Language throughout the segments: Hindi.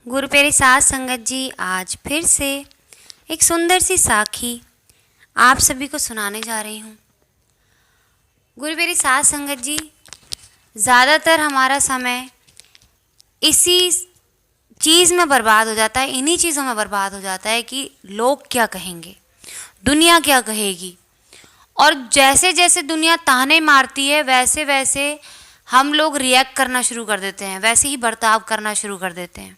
गुरु प्यारी साध संगत जी, आज फिर से एक सुंदर सी साखी आप सभी को सुनाने जा रही हूँ। गुरु प्यारी साध संगत जी, ज़्यादातर हमारा समय इसी चीज़ में बर्बाद हो जाता है, इन्हीं चीज़ों में बर्बाद हो जाता है कि लोग क्या कहेंगे, दुनिया क्या कहेगी। और जैसे जैसे दुनिया ताने मारती है वैसे वैसे हम लोग रिएक्ट करना शुरू कर देते हैं, वैसे ही बर्ताव करना शुरू कर देते हैं।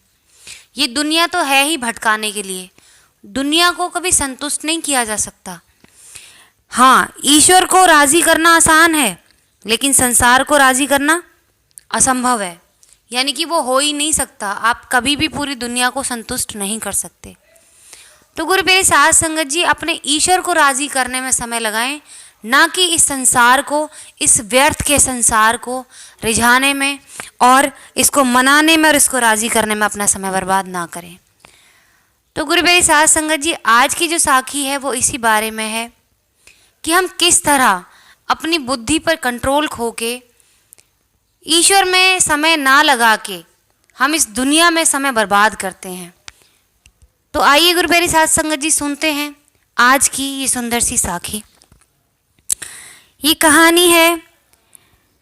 ये दुनिया तो है ही भटकाने के लिए, दुनिया को कभी संतुष्ट नहीं किया जा सकता। हाँ, ईश्वर को राज़ी करना आसान है, लेकिन संसार को राज़ी करना असंभव है। यानी कि वो हो ही नहीं सकता, आप कभी भी पूरी दुनिया को संतुष्ट नहीं कर सकते। तो गुरु प्यारे साध संगत जी, अपने ईश्वर को राज़ी करने में समय लगाएं, ना कि इस संसार को, इस व्यर्थ के संसार को रिझाने में और इसको मनाने में और इसको राज़ी करने में अपना समय बर्बाद ना करें। तो गुरु प्यारे साध संगत जी, आज की जो साखी है वो इसी बारे में है कि हम किस तरह अपनी बुद्धि पर कंट्रोल खो के ईश्वर में समय ना लगा के हम इस दुनिया में समय बर्बाद करते हैं। तो आइए गुरु प्यारे साध संगत जी, सुनते हैं आज की ये सुंदर सी साखी। ये कहानी है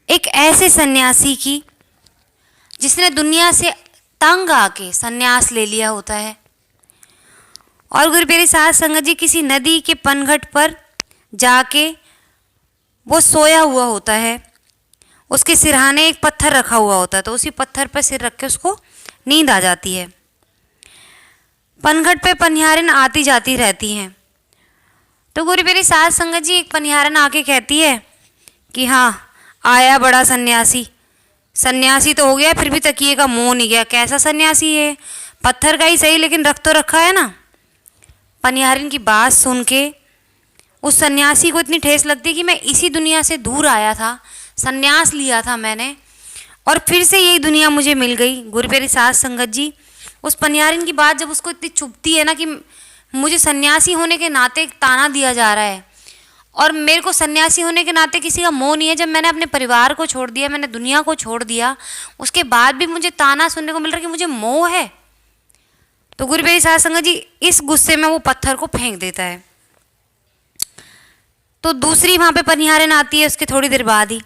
एक ऐसे सन्यासी की जिसने दुनिया से तंग आके सन्यास ले लिया होता है। और गुरु प्यारे साध संगत जी, किसी नदी के पनघट पर जाके वो सोया हुआ होता है। उसके सिरहाने एक पत्थर रखा हुआ होता है, तो उसी पत्थर पर सिर रख के उसको नींद आ जाती है। पनघट पे पनिहारिन आती जाती रहती हैं। तो गुरु प्यारे साध संगत जी, एक पनिहारिन आके कहती है कि हाँ, आया बड़ा सन्यासी। सन्यासी तो हो गया, फिर भी तकिए का मुंह नहीं गया। कैसा सन्यासी है, पत्थर का ही सही, लेकिन रख तो रखा है ना। पनिहारिन की बात सुन के उस सन्यासी को इतनी ठेस लगती है कि मैं इसी दुनिया से दूर आया था, सन्यास लिया था मैंने, और फिर से यही दुनिया मुझे मिल गई। गुरु प्यारे साध संगत जी, उस पनिहारिन की बात जब उसको इतनी चुभती है ना कि मुझे सन्यासी होने के नाते ताना दिया जा रहा है और मेरे को सन्यासी होने के नाते किसी का मोह नहीं है। जब मैंने अपने परिवार को छोड़ दिया, मैंने दुनिया को छोड़ दिया, उसके बाद भी मुझे ताना सुनने को मिल रहा है कि मुझे मोह है। तो गुरु प्यारे साध संगत जी, इस गुस्से में वो पत्थर को फेंक देता है। तो दूसरी वहाँ पे पनिहारिन आती है उसके थोड़ी देर बाद ही,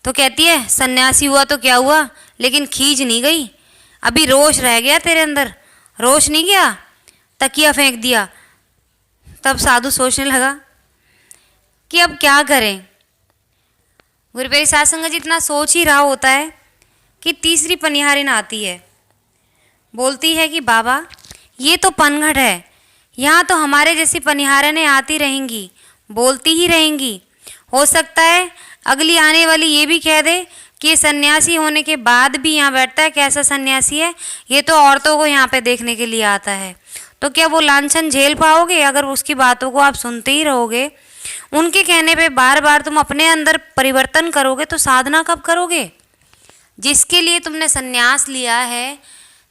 तो कहती है सन्यासी हुआ तो क्या हुआ, लेकिन खींच नहीं गई, अभी रोष रह गया तेरे अंदर, रोष नहीं गया, तकिया फेंक दिया। तब साधु सोचने लगा कि अब क्या करें। गुरु प्यारे साध संगत जी इतना सोच ही रहा होता है कि तीसरी पनिहारिन आती है, बोलती है कि बाबा, ये तो पनघट है, यहाँ तो हमारे जैसी पनिहारिनें आती रहेंगी, बोलती ही रहेंगी। हो सकता है अगली आने वाली ये भी कह दे कि ये सन्यासी होने के बाद भी यहाँ बैठता है, कैसा सन्यासी है, ये तो औरतों को यहाँ पे देखने के लिए आता है। तो क्या वो लांछन झेल पाओगे? अगर उसकी बातों को आप सुनते ही रहोगे, उनके कहने पे बार बार तुम अपने अंदर परिवर्तन करोगे, तो साधना कब करोगे? जिसके लिए तुमने सन्यास लिया है,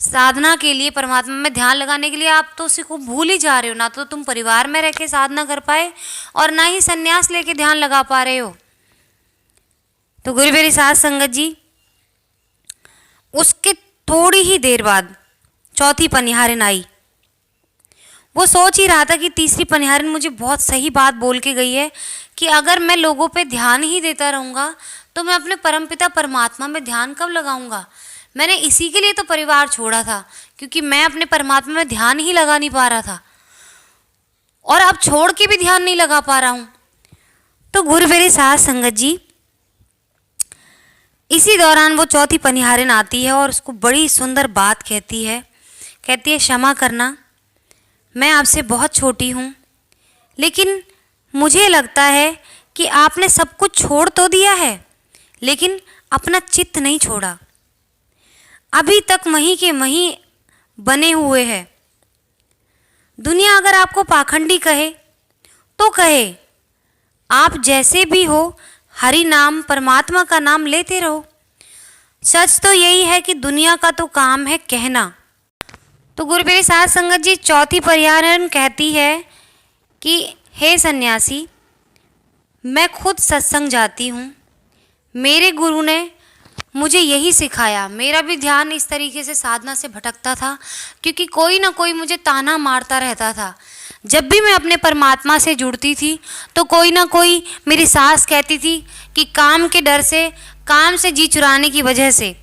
साधना के लिए, परमात्मा में ध्यान लगाने के लिए, आप तो उसी को भूल ही जा रहे हो। ना तो तुम परिवार में रह के साधना कर पाए और ना ही सन्यास लेके ध्यान लगा पा रहे हो। तो गुरु प्यारे साध संगत जी, उसके थोड़ी ही देर बाद चौथी पनिहारिन आई। वो सोच ही रहा था कि तीसरी पनिहारिन मुझे बहुत सही बात बोल के गई है कि अगर मैं लोगों पे ध्यान ही देता रहूँगा तो मैं अपने परमपिता परमात्मा में ध्यान कब लगाऊंगा। मैंने इसी के लिए तो परिवार छोड़ा था, क्योंकि मैं अपने परमात्मा में ध्यान ही लगा नहीं पा रहा था, और अब छोड़ के भी ध्यान नहीं लगा पा रहा हूँ। तो गुरु प्यारे साध संगत जी, इसी दौरान वो चौथी पनिहारिन आती है और उसको बड़ी सुंदर बात कहती है। क्षमा करना, मैं आपसे बहुत छोटी हूँ, लेकिन मुझे लगता है कि आपने सब कुछ छोड़ तो दिया है, लेकिन अपना चित्त नहीं छोड़ा, अभी तक वहीं के वहीं बने हुए हैं। दुनिया अगर आपको पाखंडी कहे तो कहे, आप जैसे भी हो, हरि नाम, परमात्मा का नाम लेते रहो। सच तो यही है कि दुनिया का तो काम है कहना। तो गुरु प्यारे साध संगत जी, चौथी पनिहारिन कहती है कि हे सन्यासी, मैं खुद सत्संग जाती हूँ, मेरे गुरु ने मुझे यही सिखाया। मेरा भी ध्यान इस तरीके से साधना से भटकता था, क्योंकि कोई ना कोई मुझे ताना मारता रहता था। जब भी मैं अपने परमात्मा से जुड़ती थी तो कोई ना कोई, मेरी सास कहती थी कि काम के डर से, काम से जी चुराने की वजह से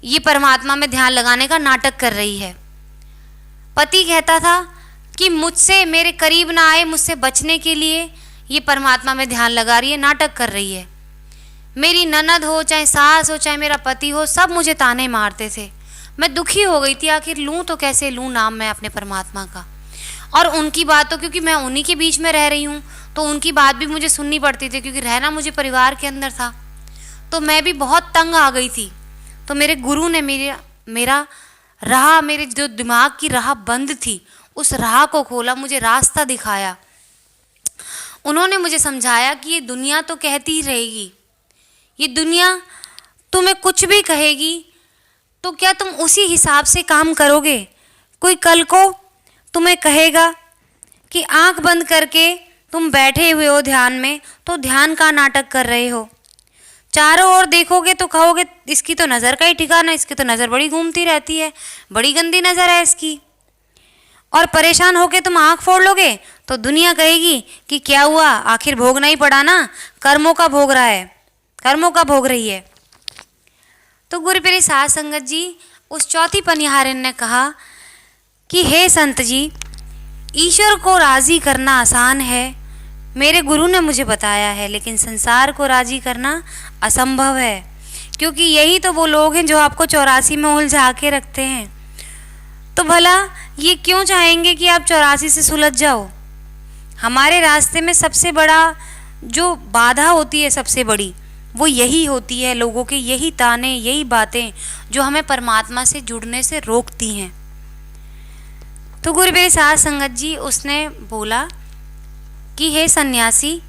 ये परमात्मा में ध्यान लगाने का नाटक कर रही है। पति कहता था कि मुझसे मेरे करीब ना आए, मुझसे बचने के लिए ये परमात्मा में ध्यान लगा रही है, नाटक कर रही है। मेरी ननद हो, चाहे सास हो, चाहे मेरा पति हो, सब मुझे ताने मारते थे। मैं दुखी हो गई थी, आखिर लूँ तो कैसे लूँ नाम मैं अपने परमात्मा का। और उनकी बात तो, क्योंकि मैं उन्हीं के बीच में रह रही हूँ, तो उनकी बात भी मुझे सुननी पड़ती थी, क्योंकि रहना मुझे परिवार के अंदर था। तो मैं भी बहुत तंग आ गई थी। तो मेरे गुरु ने मेरे जो दिमाग की राह बंद थी, उस राह को खोला, मुझे रास्ता दिखाया। उन्होंने मुझे समझाया कि ये दुनिया तो कहती ही रहेगी, ये दुनिया तुम्हें कुछ भी कहेगी तो क्या तुम उसी हिसाब से काम करोगे? कोई कल को तुम्हें कहेगा कि आंख बंद करके तुम बैठे हुए हो ध्यान में, तो ध्यान का नाटक कर रहे हो। चारों ओर देखोगे तो कहोगे इसकी तो नज़र का ही ठिकाना, इसकी तो नज़र बड़ी घूमती रहती है, बड़ी गंदी नज़र है इसकी। और परेशान होके तुम आंख फोड़ लोगे तो दुनिया कहेगी कि क्या हुआ, आखिर भोगना ही पड़ा ना, कर्मों का भोग रहा है, कर्मों का भोग रही है। तो गुरु प्यारी साध संगत जी, उस चौथी पनिहारिन ने कहा कि हे संत जी, ईश्वर को राज़ी करना आसान है, मेरे गुरु ने मुझे बताया है, लेकिन संसार को राज़ी करना असंभव है, क्योंकि यही तो वो लोग हैं जो आपको 84 में उलझा के रखते हैं। तो भला ये क्यों चाहेंगे कि आप 84 से सुलझ जाओ? हमारे रास्ते में सबसे बड़ा जो बाधा होती है, सबसे बड़ी, वो यही होती है, लोगों के यही ताने, यही बातें जो हमें परमात्मा से जुड़ने से रोकती हैं। तो गुरु प्यारी साध संगत जी, उसने बोला कि हे सन्यासी,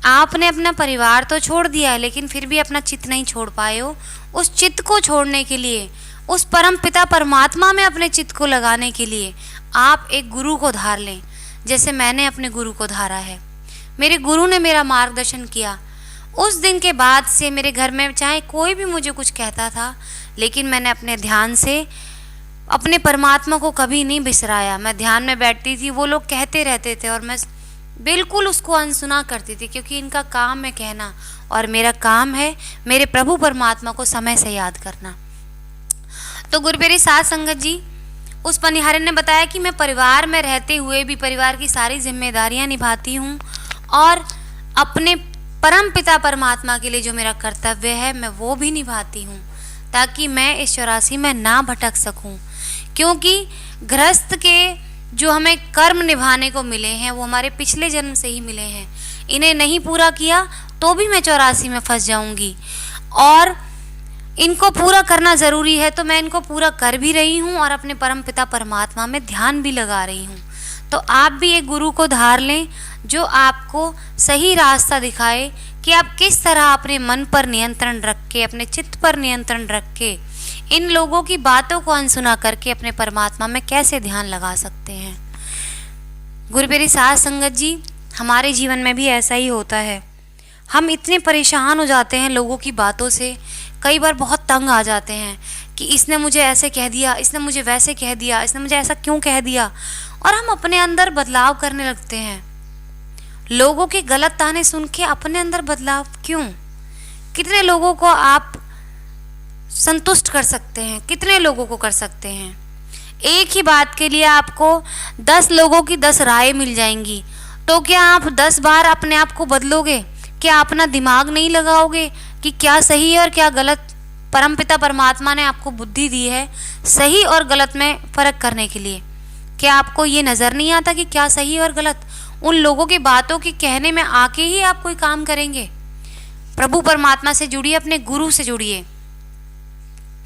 आपने अपना परिवार तो छोड़ दिया है, लेकिन फिर भी अपना चित्त नहीं छोड़ पाए हो। उस चित्त को छोड़ने के लिए, उस परम पिता परमात्मा में अपने चित्त को लगाने के लिए आप एक गुरु को धार लें, जैसे मैंने अपने गुरु को धारा है। मेरे गुरु ने मेरा मार्गदर्शन किया। उस दिन के बाद से मेरे घर में चाहे कोई भी मुझे कुछ कहता था, लेकिन मैंने अपने ध्यान से अपने परमात्मा को कभी नहीं बिसराया। मैं ध्यान में बैठती थी, वो लोग कहते रहते थे और मैं बिल्कुल उसको अनसुना करती थी, क्योंकि इनका काम है कहना और मेरा काम है मेरे प्रभु परमात्मा को समय से याद करना। तो गुरु प्यारी साध संगत जी, उस पनिहारिन ने बताया कि मैं परिवार में रहते हुए भी परिवार की सारी जिम्मेदारियां निभाती हूँ और अपने परम पिता परमात्मा के लिए जो मेरा कर्तव्य है मैं वो भी निभाती हूँ, ताकि मैं इस 84 में ना भटक सकूँ। क्योंकि गृहस्थ के जो हमें कर्म निभाने को मिले हैं वो हमारे पिछले जन्म से ही मिले हैं। इन्हें नहीं पूरा किया तो भी मैं 84 में फंस जाऊंगी, और इनको पूरा करना ज़रूरी है, तो मैं इनको पूरा कर भी रही हूँ और अपने परम पिता परमात्मा में ध्यान भी लगा रही हूँ। तो आप भी एक गुरु को धार लें जो आपको सही रास्ता दिखाए कि आप किस तरह अपने मन पर नियंत्रण रख के, अपने चित्त पर नियंत्रण रख के, इन लोगों की बातों को अनसुना करके अपने परमात्मा में कैसे ध्यान लगा सकते हैं। गुरु प्यारी साध संगत जी, हमारे जीवन में भी ऐसा ही होता है। हम इतने परेशान हो जाते हैं लोगों की बातों से, कई बार बहुत तंग आ जाते हैं कि इसने मुझे ऐसे कह दिया, इसने मुझे वैसे कह दिया, इसने मुझे ऐसा क्यों कह दिया, और हम अपने अंदर बदलाव करने लगते हैं। लोगों के गलत ताने सुन के अपने अंदर बदलाव क्यों? कितने लोगों को आप संतुष्ट कर सकते हैं, कितने लोगों को कर सकते हैं? एक ही बात के लिए आपको 10 लोगों की 10 राय मिल जाएंगी, तो क्या आप 10 बार अपने आप को बदलोगे? क्या अपना दिमाग नहीं लगाओगे कि क्या सही है और क्या गलत? परमपिता परमात्मा ने आपको बुद्धि दी है सही और गलत में फ़र्क करने के लिए। क्या आपको ये नज़र नहीं आता कि क्या सही और गलत? उन लोगों की बातों के कहने में आके ही आप कोई काम करेंगे? प्रभु परमात्मा से जुड़िए, अपने गुरु से जुड़िए।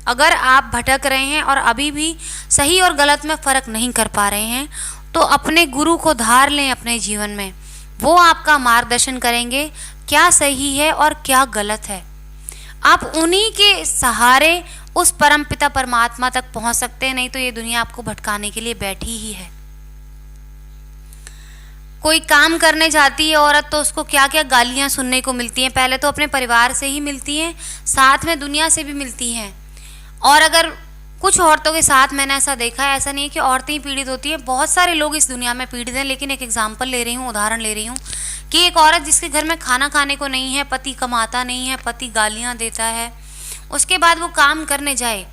अगर आप भटक रहे हैं और अभी भी सही और गलत में फ़र्क नहीं कर पा रहे हैं, तो अपने गुरु को धार लें अपने जीवन में। वो आपका मार्गदर्शन करेंगे क्या सही है और क्या गलत है। आप उन्हीं के सहारे उस परमपिता परमात्मा तक पहुंच सकते हैं, नहीं तो ये दुनिया आपको भटकाने के लिए बैठी ही है। कोई काम करने जाती है औरत तो उसको क्या क्या गालियाँ सुनने को मिलती हैं। पहले तो अपने परिवार से ही मिलती हैं, साथ में दुनिया से भी मिलती हैं। और अगर कुछ औरतों के साथ मैंने ऐसा देखा है, ऐसा नहीं है कि औरतें ही पीड़ित होती हैं, बहुत सारे लोग इस दुनिया में पीड़ित हैं। लेकिन एक एग्जाम्पल ले रही हूँ, उदाहरण ले रही हूँ कि एक औरत जिसके घर में खाना खाने को नहीं है, पति कमाता नहीं है, पति गालियाँ देता है, उसके बाद वो काम करने जाए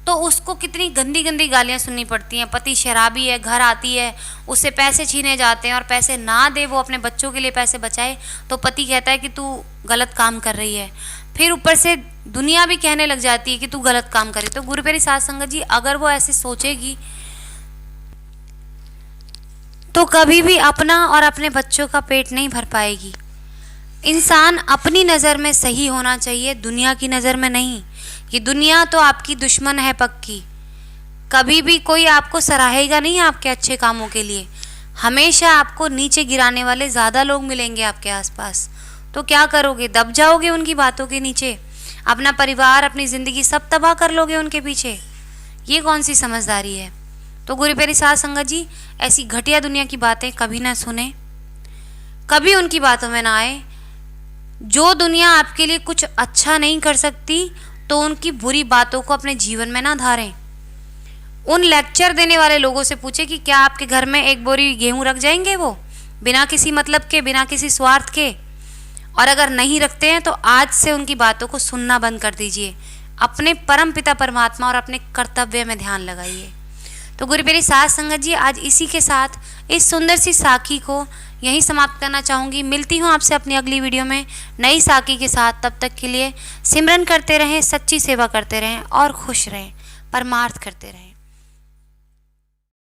तो उसको कितनी गंदी गंदी गालियाँ सुननी पड़ती हैं। पति शराबी है, घर आती है, उससे पैसे छीने जाते हैं और पैसे ना दे, वो अपने बच्चों के लिए पैसे बचाए तो पति कहता है कि तू गलत काम कर रही है। फिर ऊपर से दुनिया भी कहने लग जाती है कि तू गलत काम कर रही है। तो गुरु प्यारी साध संगत जी, अगर वो ऐसे सोचेगी तो कभी भी अपना और अपने बच्चों का पेट नहीं भर पाएगी। इंसान अपनी नज़र में सही होना चाहिए, दुनिया की नज़र में नहीं। कि दुनिया तो आपकी दुश्मन है पक्की, कभी भी कोई आपको सराहेगा नहीं आपके अच्छे कामों के लिए। हमेशा आपको नीचे गिराने वाले ज़्यादा लोग मिलेंगे आपके आसपास। तो क्या करोगे? दब जाओगे उनकी बातों के नीचे, अपना परिवार, अपनी ज़िंदगी सब तबाह कर लोगे उनके पीछे। ये कौन सी समझदारी है? तो गुरु प्यारी साध संगत जी, ऐसी घटिया दुनिया की बातें कभी ना सुने, कभी उनकी बातों में ना आए। जो दुनिया आपके लिए कुछ अच्छा नहीं कर सकती तो उनकी बुरी बातों को अपने जीवन में ना धारें। उन लेक्चर देने वाले लोगों से पूछे कि क्या आपके घर में एक बोरी गेहूं रख जाएंगे वो, बिना किसी मतलब के, बिना किसी स्वार्थ के? और अगर नहीं रखते हैं तो आज से उनकी बातों को सुनना बंद कर दीजिए। अपने परम पिता परमात्मा और अपने कर्तव्य में ध्यान लगाइए। तो गुरु प्यारी साध संगत जी, आज इसी के साथ इस सुंदर सी साखी को यहीं समाप्त करना चाहूँगी। मिलती हूँ आपसे अपनी अगली वीडियो में नई साखी के साथ। तब तक के लिए सिमरन करते रहें, सच्ची सेवा करते रहें और खुश रहें, परमार्थ करते रहें।